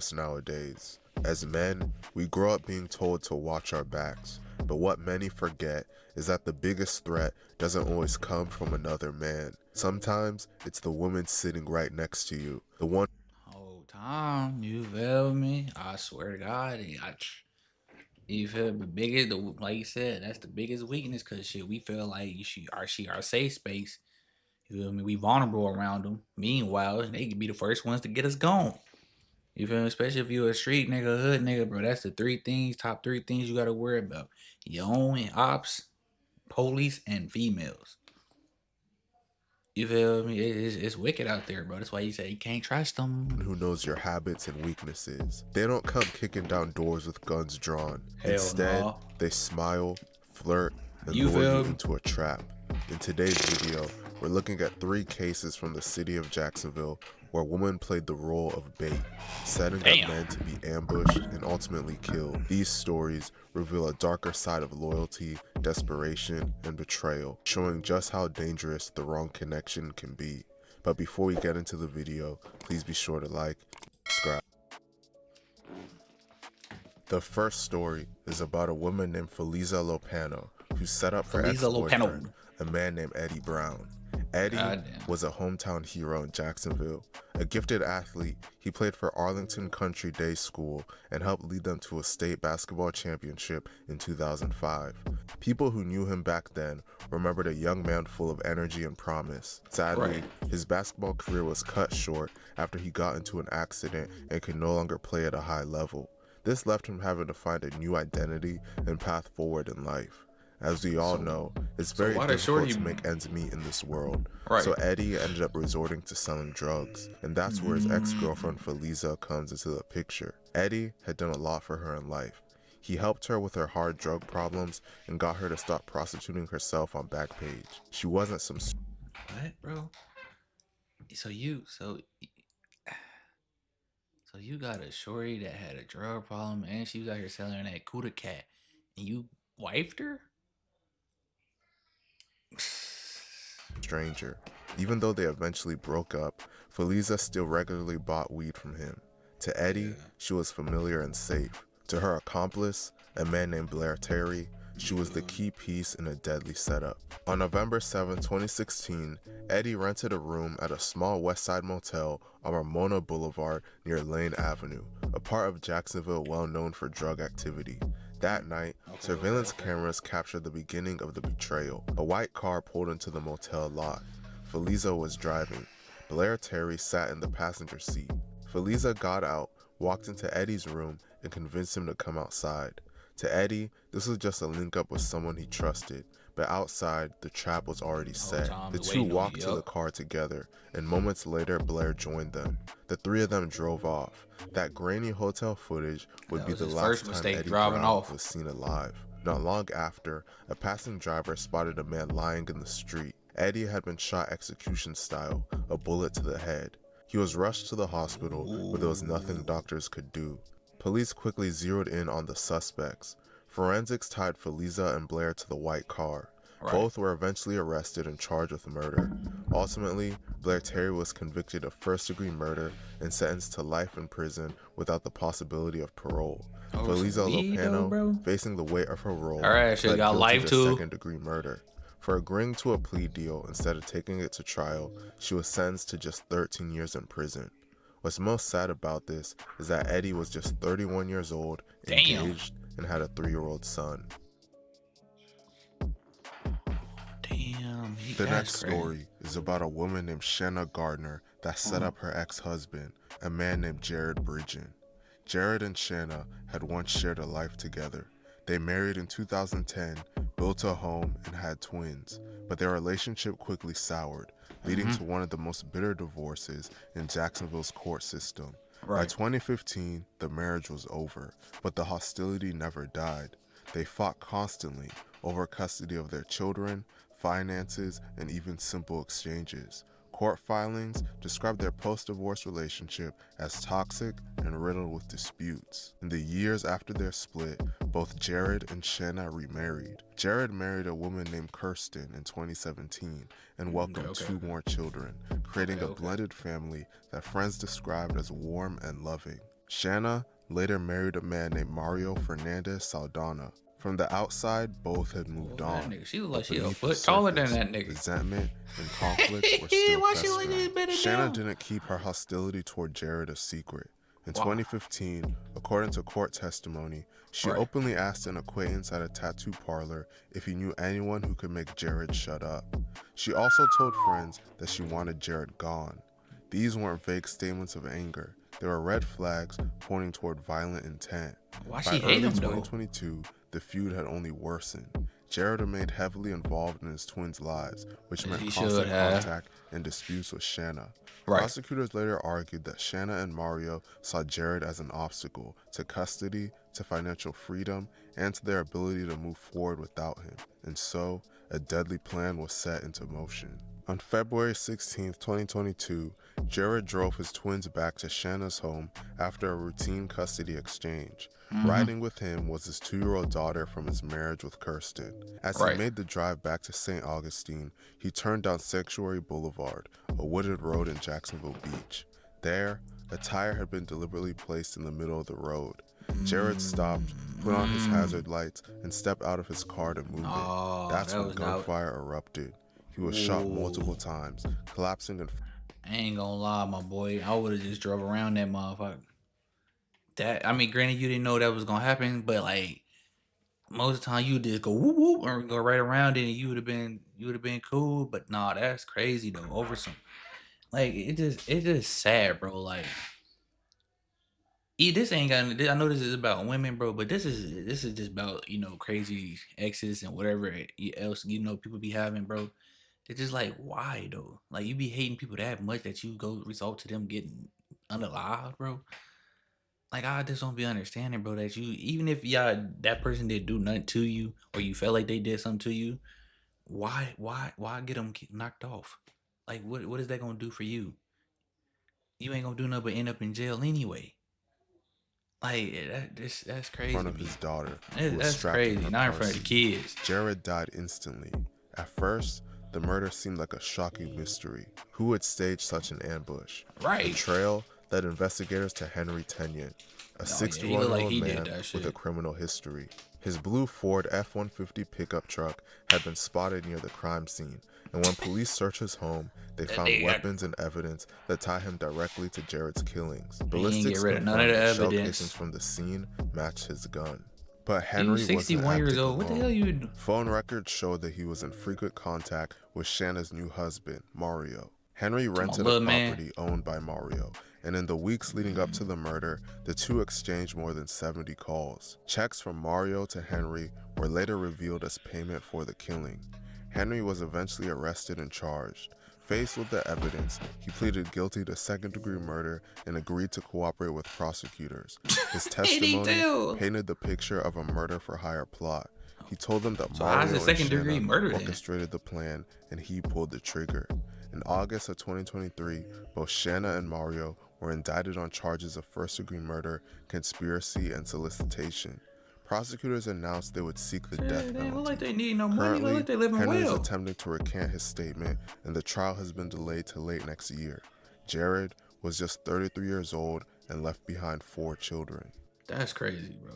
us nowadays. As men, we grow up being told to watch our backs, but what many forget is that the biggest threat doesn't always come from another man. Sometimes it's the woman sitting right next to you, the one Whole time, you feel me? I swear to God, you feel the biggest, like you said, that's the biggest weakness. Cause shit, we feel like she our safe space. You feel me? We vulnerable around them. Meanwhile, they could be the first ones to get us gone. You feel me? Especially if you a street nigga, hood nigga, bro. That's the top three things you gotta worry about: your own and ops, police, and females. You feel me? It's wicked out there, bro. That's why you say you can't trust them. who knows your habits and weaknesses. They don't come kicking down doors with guns drawn. Hell Instead, no. they smile, flirt, and You lure you feel me? into a trap. In today's video, we're looking at 3 cases from the city of Jacksonville where women played the role of bait, setting up Damn. men to be ambushed and ultimately killed. These stories reveal a darker side of loyalty, desperation, and betrayal, showing just how dangerous the wrong connection can be. But before we get into the video, please be sure to like, subscribe. The first story is about a woman named Feliza Lopano who set up her Feliza ex-boyfriend, Lopano. a man named Eddie Brown. Eddie Goddamn. was a hometown hero in Jacksonville. A gifted athlete, he played for Arlington Country Day School and helped lead them to a state basketball championship in 2005. People who knew him back then remembered a young man full of energy and promise. Sadly, his basketball career was cut short after he got into an accident and could no longer play at a high level. This left him having to find a new identity and path forward in life. As we all know, it's very difficult to make ends meet in this world. So Eddie ended up resorting to selling drugs, and that's where his ex-girlfriend Feliza comes into the picture. Eddie had done a lot for her in life. He helped her with her hard drug problems and got her to stop prostituting herself on Backpage. She wasn't some What, bro? So you got a shorty that had a drug problem and she was out here selling that Cuda cat, and you wifed her? stranger. Even though they eventually broke up, Feliza still regularly bought weed from him. To Eddie, she was familiar and safe. To her accomplice, a man named Blair Terry, she was the key piece in a deadly setup. On November 7, 2016, Eddie rented a room at a small Westside motel on Ramona Boulevard near Lane Avenue, a part of Jacksonville well known for drug activity. That night, surveillance cameras captured the beginning of the betrayal. A white car pulled into the motel lot. Feliza was driving. Blair Terry sat in the passenger seat. Feliza got out, walked into Eddie's room, and convinced him to come outside. To Eddie, this was just a link up with someone he trusted, but outside, the trap was already set. The two walked to the car together, and moments later, Blair joined them. The 3 of them drove off. That grainy hotel footage would be the last time Eddie Brown was seen alive. Not long after, a passing driver spotted a man lying in the street. Eddie had been shot execution style, a bullet to the head. He was rushed to the hospital, but there was nothing doctors could do. Police quickly zeroed in on the suspects. Forensics tied Feliza and Blair to the white car. Both were eventually arrested and charged with murder. Ultimately, Blair Terry was convicted of first-degree murder and sentenced to life in prison without the possibility of parole. Feliza Lopano, facing the weight of her role, pled guilty to second-degree murder. For agreeing to a plea deal instead of taking it to trial, she was sentenced to just 13 years in prison. What's most sad about this is that Eddie was just 31 years old, engaged, and had a 3-year-old son. Damn. The next story is about a woman named Shanna Gardner that set up her ex-husband, a man named Jared Bridgen. Jared and Shanna had once shared a life together. They married in 2010, built a home, and had twins, but their relationship quickly soured, leading to one of the most bitter divorces in Jacksonville's court system. By 2015, the marriage was over, but the hostility never died. They fought constantly over custody of their children, finances, and even simple exchanges. Court filings describe their post-divorce relationship as toxic and riddled with disputes. In the years after their split, both Jared and Shanna remarried. Jared married a woman named Kirsten in 2017 and welcomed 2 more children, creating a blended family that friends described as warm and loving. Shanna later married a man named Mario Fernandez Saldana. From the outside, both had moved Oh, that on, nigga, she look but like she a beneath the foot taller than surface, that nigga. resentment and conflict were still Why she like festering. this better Shanna down? didn't keep her hostility toward Jared a secret. In Why? 2015, according to court testimony, she Right. openly asked an acquaintance at a tattoo parlor if he knew anyone who could make Jared shut up. She also told friends that she wanted Jared gone. These weren't vague statements of anger. They were red flags pointing toward violent intent. Why By she hate early him though? 2022, the feud had only worsened. Jared remained heavily involved in his twins' lives, which As meant he should constant have. contact and disputes with Shanna. Right. Prosecutors later argued that Shanna and Mario saw Jared as an obstacle to custody, to financial freedom, and to their ability to move forward without him, and so a deadly plan was set into motion. On February 16, 2022, Jared drove his twins back to Shanna's home after a routine custody exchange. Riding with him was his 2-year-old daughter from his marriage with Kirsten. As he Right. made the drive back to St. Augustine, he turned down Sanctuary Boulevard, a wooded road in Jacksonville Beach. There, a tire had been deliberately placed in the middle of the road. Jared stopped, put on his hazard lights, and stepped out of his car to move Oh, it. That's that when was not. gunfire erupted. He was shot multiple times, collapsing and I ain't gonna lie, my boy. I would have just drove around that motherfucker. That I mean, granted, you didn't know that was gonna happen, but like most of the time, you just go whoop whoop or go right around it, and you would have been cool. But nah, that's crazy though. Over some like it just sad, bro. Like this ain't got. I know this is about women, bro, but this is just about crazy exes and whatever else people be having, bro. It's just like why though? Like you be hating people that much that you go result to them getting unalive, bro. Like I just don't be understanding, bro, that you even if y'all that person did do nothing to you or you felt like they did something to you, why get them knocked off? Like what is that gonna do for you? You ain't gonna do nothing but end up in jail anyway. Like that's in crazy front to of me. his daughter, who was That's strapped in crazy. her Not in car front of the seat. kids. Jared died instantly. At first, the murder seemed like a shocking mystery. Who would stage such an ambush? Right. The trail led investigators to Henry Tenyon, a Oh yeah, he looked like 61-year-old he did man that with a shit. criminal history. His blue Ford F-150 pickup truck had been spotted near the crime scene, and when police searched his home, they That found nigga weapons and evidence that tie him directly to Jared's killings. he ain't get Ballistics rid of none of confirmed the that shell casings evidence. from the scene matched his gun. But You Henry wasn't 61 years acting old. What the hell alone. you do? Phone records showed that he was in frequent contact with Shanna's new husband, Mario. Henry To my rented a little man. property owned by Mario, and in the weeks leading up to the murder, the two exchanged more than 70 calls. Checks from Mario to Henry were later revealed as payment for the killing. Henry was eventually arrested and charged. Faced with the evidence, he pleaded guilty to second-degree murder and agreed to cooperate with prosecutors. His testimony painted the picture of a murder-for-hire plot. He told them that So how's it Mario and second degree Shanna murder then? orchestrated the plan and he pulled the trigger. In August of 2023, both Shanna and Mario were indicted on charges of first-degree murder, conspiracy, and solicitation. Prosecutors announced they would seek the death They look penalty. like they need no money. Look Currently, like they living Henry is well. attempting to recant his statement, and the trial has been delayed to late next year. Jared was just 33 years old and left behind 4 children. That's crazy, bro.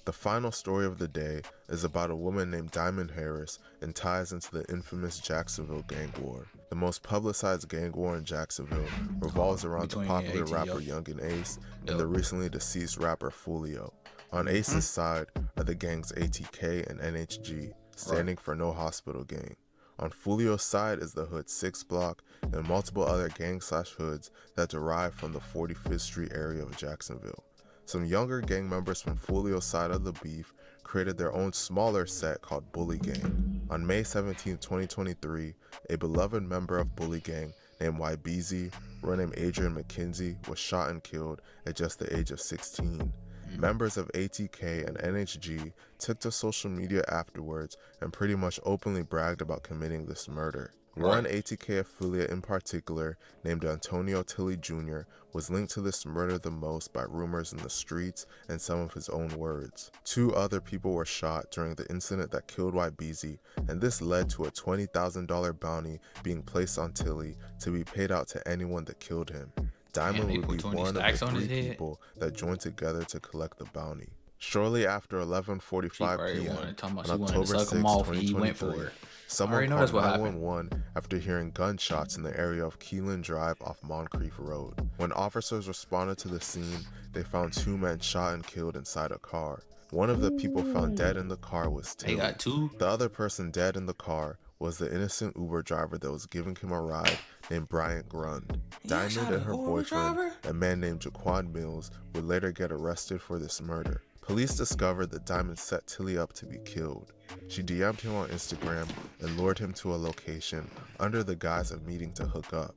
The final story of the day is about a woman named Diamond Harris and ties into the infamous Jacksonville gang war. The most publicized gang war in Jacksonville revolves around the between popular ATL. rapper Young and Ace and the Yup. recently deceased rapper Fulio. On Ace's side are the gangs ATK and NHG, standing for No Hospital Gang. On Fulio's side is the Hood 6 block and multiple other gang/hoods that derive from the 45th Street area of Jacksonville. Some younger gang members from Fulio's side of the beef created their own smaller set called Bully Gang. On May 17, 2023, a beloved member of Bully Gang named YBZ, real name Adrian McKenzie, was shot and killed at just the age of 16. Members of ATK and NHG took to social media afterwards and pretty much openly bragged about committing this murder. One ATK affiliate in particular, named Antonio Tilley Jr., was linked to this murder the most by rumors in the streets and some of his own words. 2 other people were shot during the incident that killed YBZ, and this led to a $20,000 bounty being placed on Tilley to be paid out to anyone that killed him. Damn, Diamond they would put be 20 one of the stacks on his 3 head. people that joined together to collect the bounty. Shortly after She 11:45 probably wanted p.m. to talk about on she wanted to October suck him 6, off and he went for 2023, her. I someone already know called that's what happened. 911 after hearing gunshots in the area of Keelan Drive off Moncrief Road. When officers responded to the scene, they found 2 men shot and killed inside a car. One of the people found dead in the car was They Tilly. got 2. The other person dead in the car was the innocent Uber driver that was giving him a ride named Bryant Grund. Yeah, Diamond shot a and her Uber boyfriend, driver. a man named Jaquan Mills, would later get arrested for this murder. Police discovered that Diamond set Tilly up to be killed. She DM'd him on Instagram and lured him to a location under the guise of meeting to hook up.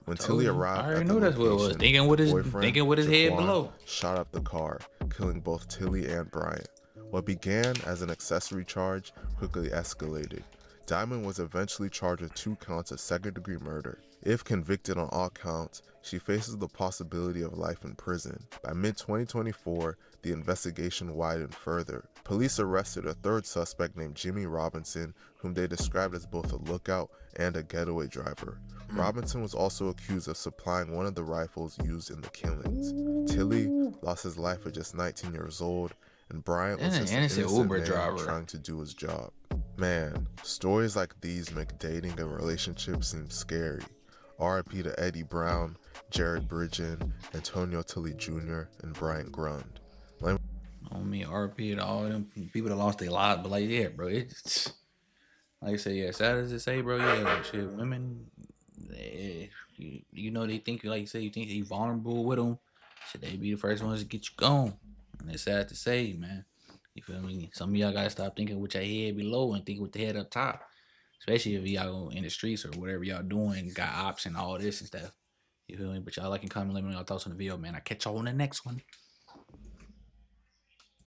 When Told Tilly you. I arrived already at the knew that's what it was. location, her boyfriend, Thinking with his head Jaquan, below. shot up the car, killing both Tilly and Bryant. What began as an accessory charge quickly escalated. Diamond was eventually charged with 2 counts of second-degree murder. If convicted on all counts, she faces the possibility of life in prison. By mid-2024, the investigation widened further. Police arrested a 3rd suspect named Jimmy Robinson, whom they described as both a lookout and a getaway driver. Robinson was also accused of supplying one of the rifles used in the killings. Tilly lost his life at just 19 years old, and Bryant was That's an just an innocent innocent Uber man driver. trying to do his job. Man, stories like these make dating a relationship seem scary. RIP to Eddie Brown, Jared Bridgen, Antonio Tilly Jr., and Bryant Grund. On me, RP to all them people that lost their lives, but like, yeah, bro, it's like I say, yeah, sad as it say, bro, yeah, shit, women, you know, they think, like you say, you think they vulnerable with them, should they be the first ones to get you gone? And it's sad to say, man. You feel me? Some of y'all gotta stop thinking with your head below and think with the head up top, especially if y'all in the streets or whatever y'all doing, got ops and all this and stuff. You feel me? But y'all like and comment, let me know y'all thoughts on the video, man. I catch y'all on the next one.